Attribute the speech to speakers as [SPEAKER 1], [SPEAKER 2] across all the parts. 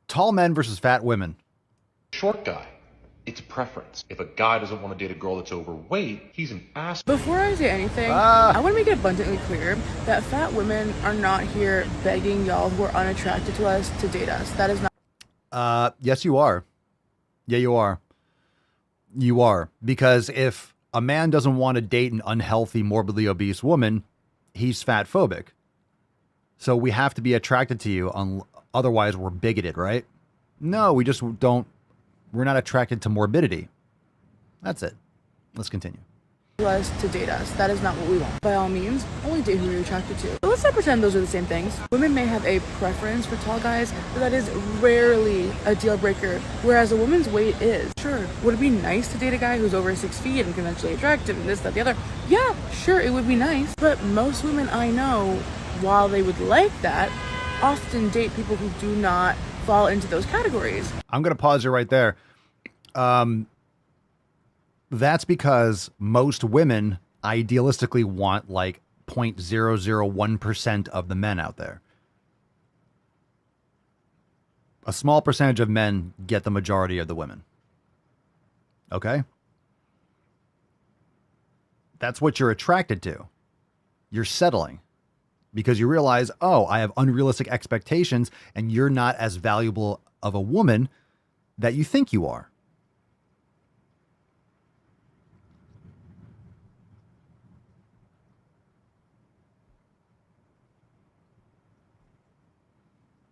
[SPEAKER 1] Tall men versus fat women.
[SPEAKER 2] Short guy. It's a preference. If a guy doesn't want to date a girl that's overweight, he's an ass.
[SPEAKER 3] Before I say anything, I want to make it abundantly clear that fat women are not here begging y'all who are unattracted to us to date us. That is not.
[SPEAKER 1] Yes, you are. Yeah, you are. You are. Because if a man doesn't want to date an unhealthy, morbidly obese woman, he's fat phobic. So we have to be attracted to you. Otherwise, we're bigoted, right? No, we just don't. We're not attracted to morbidity. That's it. Let's continue.
[SPEAKER 3] Us to date us. That is not what we want. By all means, only date who you're attracted to. But let's not pretend those are the same things. Women may have a preference for tall guys, but that is rarely a deal breaker, whereas a woman's weight is. Sure, would it be nice to date a guy who's over 6 feet and conventionally attractive and this, that, the other? Yeah, sure, it would be nice. But most women I know, while they would like that, often date people who do not fall into those categories.
[SPEAKER 1] I'm going to pause you right there. That's because most women idealistically want like 0.001% of the men out there. A small percentage of men get the majority of the women. Okay? That's what you're attracted to. You're settling because you realize, oh, I have unrealistic expectations and you're not as valuable of a woman that you think you are.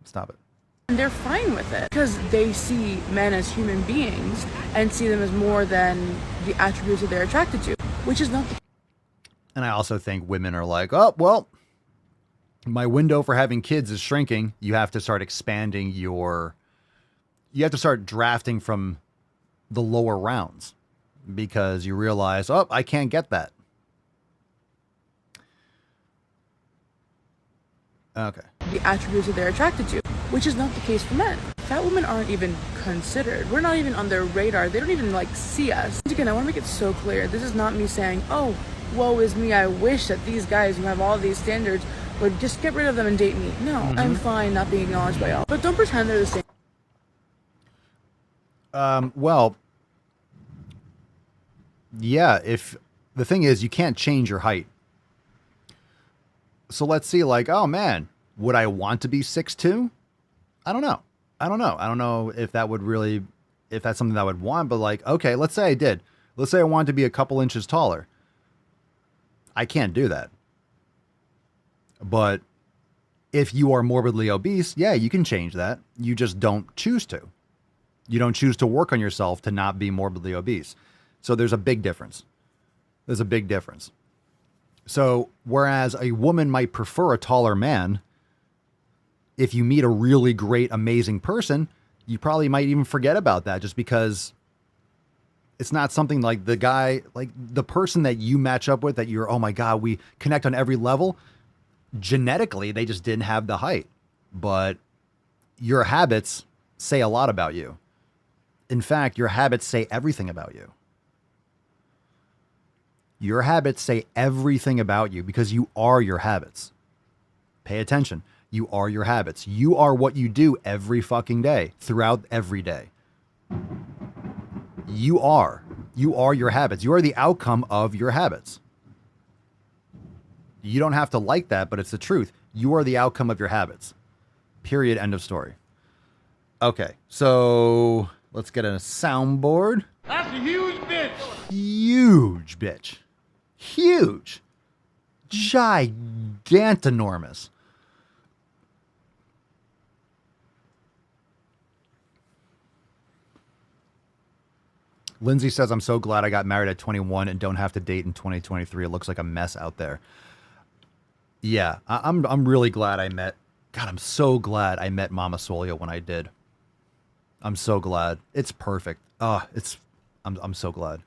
[SPEAKER 1] Stop it.
[SPEAKER 3] And they're fine with it because they see men as human beings and see them as more than the attributes that they're attracted to, which is not the.
[SPEAKER 1] And I also think women are like, oh, well, my window for having kids is shrinking. You have to start expanding you have to start drafting from the lower rounds because you realize, oh, I can't get that. Okay.
[SPEAKER 3] The attributes that they're attracted to, which is not the case for men. Fat women aren't even considered. We're not even on their radar. They don't even like see us. And again, I want to make it so clear. This is not me saying, oh, woe is me. I wish that these guys who have all these standards would just get rid of them and date me. No, I'm fine not being acknowledged by y'all. But don't pretend they're the same.
[SPEAKER 1] Well, yeah, if the thing is, you can't change your height. So let's see, like, oh man, would I want to be 6'2"? I don't know. I don't know if that would really, if that's something that I would want, but like, okay, let's say I did. Let's say I wanted to be a couple inches taller. I can't do that. But if you are morbidly obese, yeah, you can change that. You just don't choose to. You don't choose to work on yourself to not be morbidly obese. So there's a big difference. There's a big difference. So whereas a woman might prefer a taller man, if you meet a really great, amazing person, you probably might even forget about that just because it's not something like the guy, like the person that you match up with that you're, oh my God, we connect on every level. Genetically, they just didn't have the height, but your habits say a lot about you. In fact, your habits say everything about you. Your habits say everything about you because you are your habits. Pay attention. You are your habits. You are what you do every fucking day, throughout every day. You are your habits. You are the outcome of your habits. You don't have to like that, but it's the truth. You are the outcome of your habits. Period. End of story. Okay, so let's get a soundboard.
[SPEAKER 4] That's a huge bitch.
[SPEAKER 1] Huge bitch. Huge. Gigantinormous. Lindsay says, I'm so glad I got married at 21 and don't have to date in 2023. It looks like a mess out there. Yeah, I'm really glad I met. God, I'm so glad I met Mama Swole when I did. I'm so glad. It's perfect. I'm so glad.